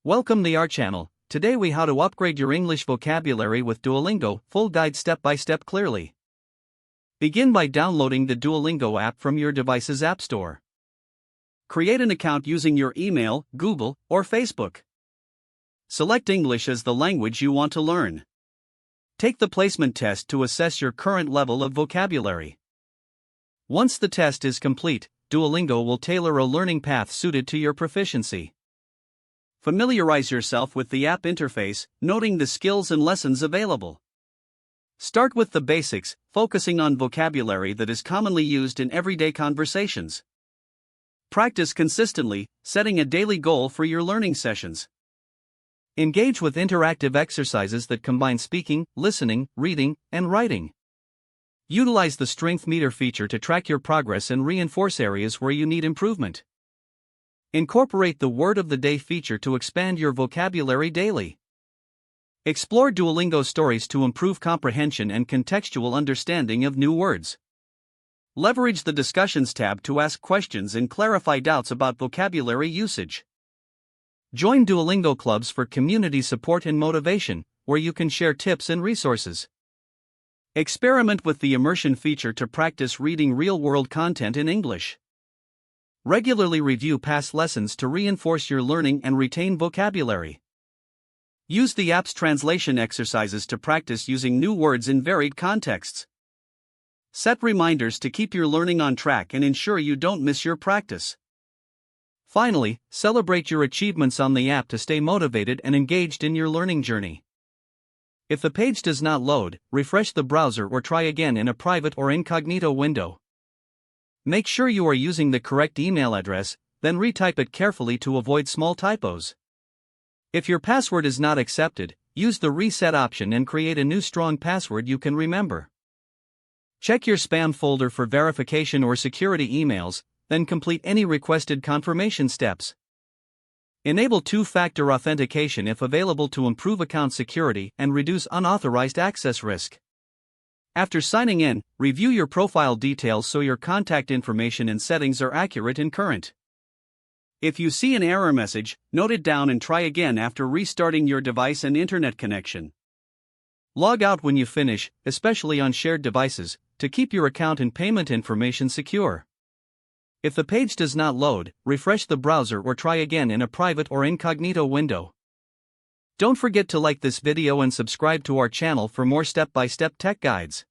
Welcome to our channel. Today we how to upgrade your English vocabulary with Duolingo, full guide step by step clearly. Begin by downloading the Duolingo app from your device's app store. Create an account using your email, Google, or Facebook. Select English as the language you want to learn. Take the placement test to assess your current level of vocabulary. Once the test is complete, Duolingo will tailor a learning path suited to your proficiency. Familiarize yourself with the app interface, noting the skills and lessons available. Start with the basics, focusing on vocabulary that is commonly used in everyday conversations. Practice consistently, setting a daily goal for your learning sessions. Engage with interactive exercises that combine speaking, listening, reading, and writing. Utilize the Strength Meter feature to track your progress and reinforce areas where you need improvement. Incorporate the Word of the Day feature to expand your vocabulary daily. Explore Duolingo stories to improve comprehension and contextual understanding of new words. Leverage the Discussions tab to ask questions and clarify doubts about vocabulary usage. Join Duolingo clubs for community support and motivation, where you can share tips and resources. Experiment with the Immersion feature to practice reading real-world content in English. Regularly review past lessons to reinforce your learning and retain vocabulary. Use the app's translation exercises to practice using new words in varied contexts. Set reminders to keep your learning on track and ensure you don't miss your practice. Finally, celebrate your achievements on the app to stay motivated and engaged in your learning journey. If the page does not load, refresh the browser or try again in a private or incognito window. Make sure you are using the correct email address, then retype it carefully to avoid small typos. If your password is not accepted, use the reset option and create a new strong password you can remember. Check your spam folder for verification or security emails, then complete any requested confirmation steps. Enable two-factor authentication if available to improve account security and reduce unauthorized access risk. After signing in, review your profile details so your contact information and settings are accurate and current. If you see an error message, note it down and try again after restarting your device and internet connection. Log out when you finish, especially on shared devices, to keep your account and payment information secure. If the page does not load, refresh the browser or try again in a private or incognito window. Don't forget to like this video and subscribe to our channel for more step-by-step tech guides.